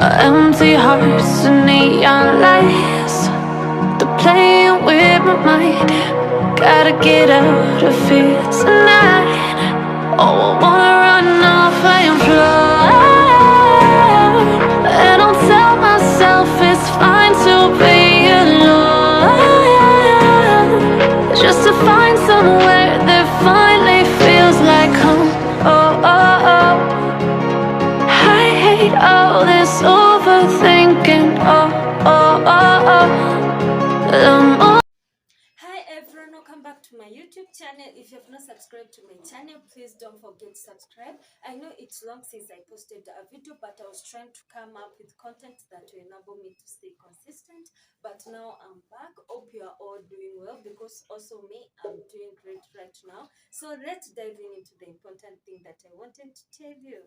Empty hearts and neon lights, they're playing with my mind. Gotta get out of here tonight. Oh, I wanna run off and fly. And I'll tell myself it's fine to be alone, just to find somewhere that finally feels like home. Oh, oh, oh. I hate all this overthinking. Oh, oh, oh, oh. Hi everyone, welcome back to my YouTube channel. If you have not subscribed to my channel, please don't forget to subscribe. I know it's long since I posted a video, but I was trying to come up with content that will enable me to stay consistent. But now I'm back. Hope you are all doing well, because also me, I'm doing great right now. So let's dive into the important thing that I wanted to tell you.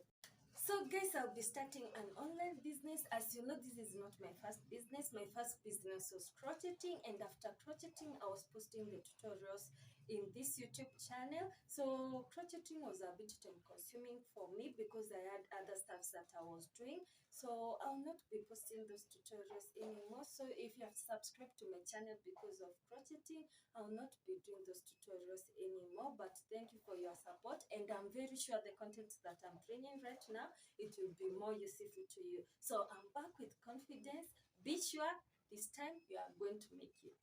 So guys, I'll be starting an online business. As you know, this is not my first business. My first business was crocheting, and after crocheting I was posting the tutorials in this YouTube channel. So crocheting was a bit time consuming for me because I had other stuff that I was doing. So I'll not be posting those tutorials anymore. So if you have subscribed to my channel because of crocheting, I'll not be doing those tutorials anymore. But thank you for your support, and I'm very sure the content that I'm bringing right now, it will be more useful to you. So I'm back with confidence. Be sure this time you are going to make it.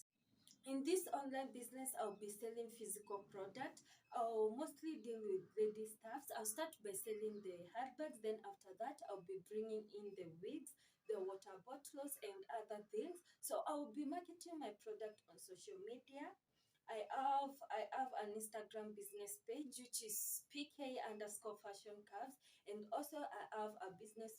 In this online business, I'll be selling physical product. I'll mostly deal with lady stuffs. I'll start by selling the handbags. Then after that, I'll be bringing in the wigs, the water bottles, and other things. So I'll be marketing my product on social media. I have an Instagram business page, which is PK underscore fashion curves, and also I have a business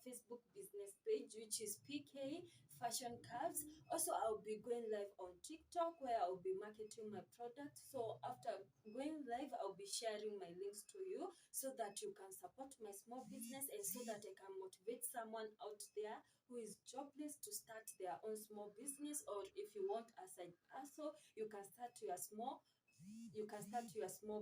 Facebook business page, which is PK fashion curves. Also, I'll be going live on TikTok, where I'll be marketing my product. So after going live, I'll be sharing my links to you so that you can support my small business, and so that I can motivate someone out there who is jobless to start their own small business. Or if you want a side hustle, you can start your small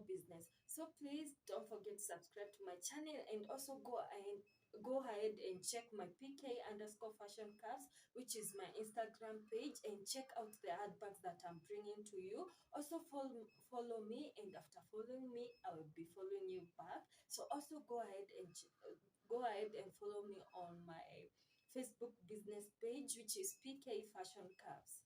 business. So please don't forget to subscribe to my channel, and also go ahead and check my PK underscore fashion curves, which is my Instagram page, and check out the handbags that I'm bringing to you. Also follow me, and after following me, I will be following you back. So also go ahead and follow me on my Facebook business page, which is PK fashion curves.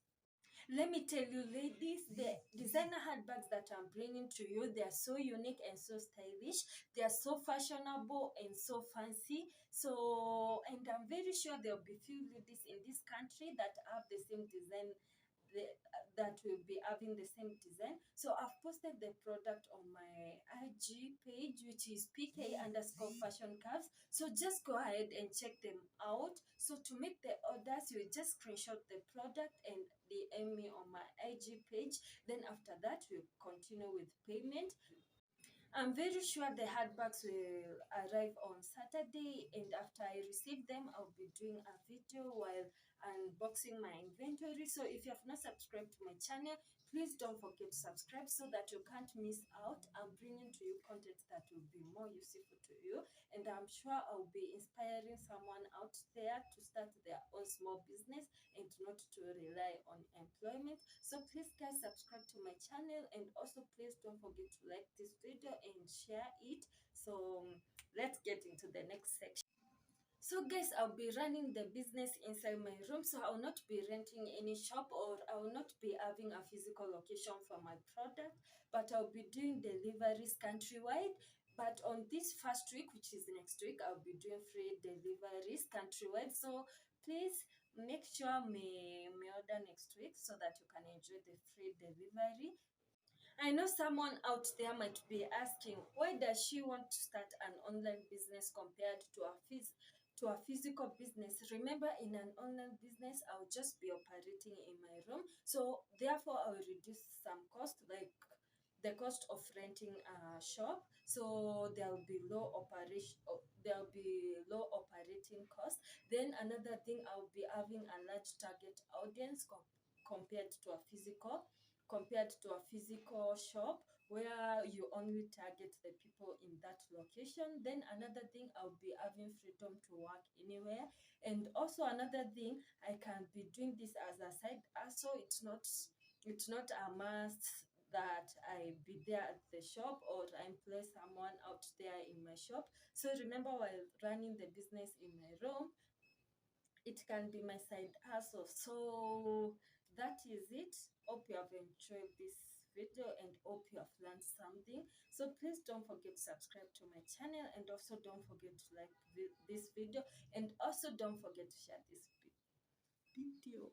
Let me tell you, ladies, the designer handbags that I'm bringing to you, they are so unique and so stylish. They are so fashionable and so fancy. And I'm very sure there'll be few ladies in this country that have the same design, that will be having the same design. So I've posted the product on my IG page, which is PK underscore fashion curves. So just go ahead and check them out. So to make the orders, you just screenshot the product and DM me on my IG page. Then after that, we'll continue with payment. I'm very sure the handbags will arrive on Saturday, and after I receive them, I'll be doing a video while unboxing my inventory. So if you have not subscribed to my channel, please don't forget to subscribe so that you can't miss out. I'm bringing to you content that will be more useful to you, and I'm sure I'll be inspiring someone out there to start their own small business and not to rely on employment. So please guys, subscribe to my channel, and also please don't forget to like this video and share it. So let's get into the next section. So guys, I'll be running the business inside my room, so I will not be renting any shop, or I will not be having a physical location for my product, but I'll be doing deliveries countrywide. But on this first week, which is next week, I'll be doing free deliveries countrywide. So please make sure me order next week so that you can enjoy the free delivery. I know someone out there might be asking, why does she want to start an online business compared to a physical business? Remember, in an online business, I'll just be operating in my room. So therefore, I will reduce some cost, like the cost of renting a shop. So there'll be low operating cost. Then another thing, I'll be having a large target audience compared to a physical shop, where you only target the people in that location. Then another thing, I'll be having freedom to work anywhere. And also another thing, I can be doing this as a side hustle. It's not a must that I be there at the shop or I employ someone out there in my shop. So remember, while running the business in my room, it can be my side hustle. So that is it. Hope you have enjoyed this video and hope you have learned something. So please don't forget to subscribe to my channel, and also don't forget to like this video, and also don't forget to share this video.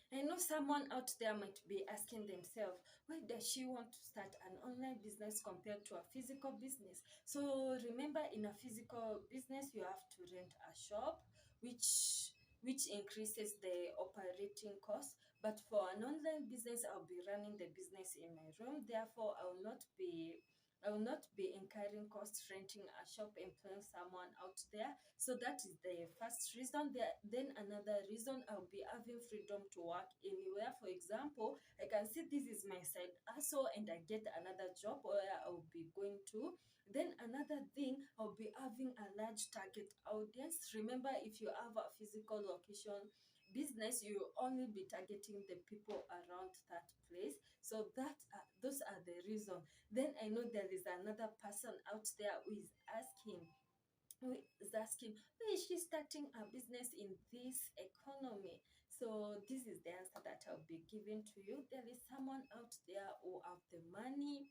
I know someone out there might be asking themselves, why does she want to start an online business compared to a physical business? So remember, in a physical business, you have to rent a shop, which increases the operating cost. But for an online business, I'll be running the business in my room. Therefore, I will not be incurring costs renting a shop, employing someone out there. So that is the first reason. Then another reason, I'll be having freedom to work anywhere. For example, I can see this is my side hustle and I get another job where I'll be going to. Then another thing, I'll be having a large target audience. Remember, if you have a physical location business, you will only be targeting the people around that place. So those are the reasons. Then I know there is another person out there who is asking, why is she starting a business in this economy? So this is the answer that I'll be giving to you. There is someone out there who have the money.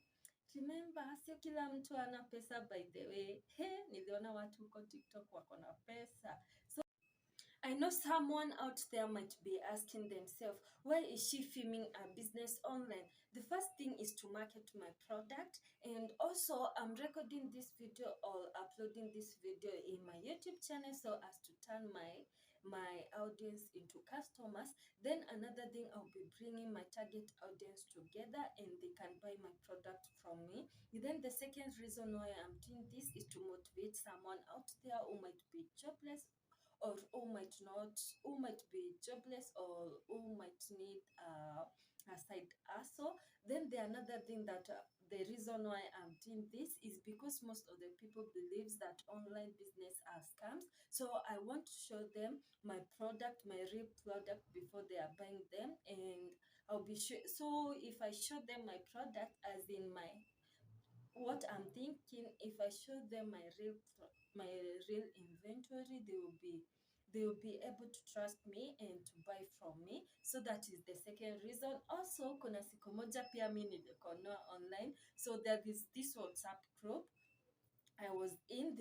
Remember, sio kila mtu ana pesa, by the way. Niliona watu huko TikTok wako na pesa. I know someone out there might be asking themselves, why is she filming a business online? The first thing is to market my product, and also I'm recording this video or uploading this video in my YouTube channel so as to turn my audience into customers. Then another thing, I'll be bringing my target audience together and they can buy my product from me. Then the second reason why I'm doing this is to motivate someone out there who might be jobless, or who might be jobless, or who might need a side hustle. Then the another thing that the reason why I'm doing this is because most of the people believes that online business are scams. So I want to show them my product, my real product, before they are buying them. And I'll be sure. So if I show them my product, as in what I'm thinking, if I show them my real inventory, they will be able to trust me and to buy from me. So that is the second reason. Also, kuna siku moja pia mi nilikonoa online. So there is this WhatsApp group I was in.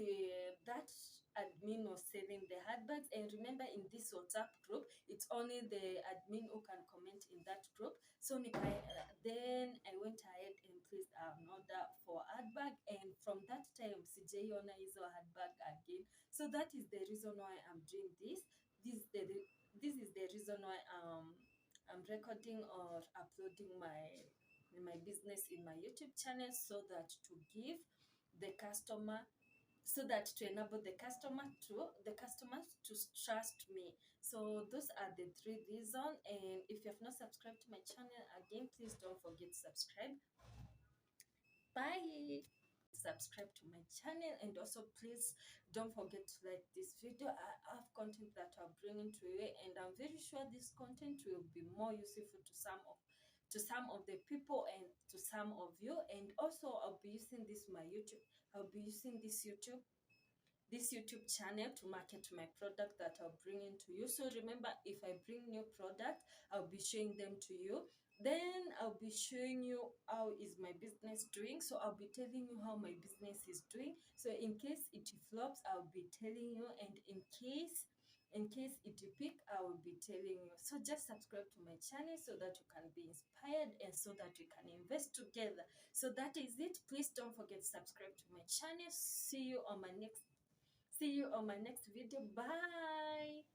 That admin was selling the handbags, and remember, in this WhatsApp group, it's only the admin who can comment in that group. So then I went ahead and placed an order for handbag, and from that time sijaiona hizo handbag again. So that is the reason why I'm doing this. This is the reason why I'm recording or uploading my business in my YouTube channel, so that to give the customer, so that to enable the customers to trust me. So those are the three reasons. And if you have not subscribed to my channel, again, please don't forget to subscribe. Bye. Subscribe to my channel, and also please don't forget to like this video. I have content that I'm bringing to you, and I'm very sure this content will be more useful to some of the people and to some of you. And also, I'll be using this YouTube channel to market my product that I'll bring into you. So remember, if I bring new product, I'll be showing them to you. Then I'll be showing you how is my business doing. So I'll be telling you how my business is doing. So in case it flops, I'll be telling you, and in case it peak, I will be telling you. So just subscribe to my channel so that you can be inspired and so that we can invest together. So that is it. Please don't forget to subscribe to my channel. See you on my next video. Bye.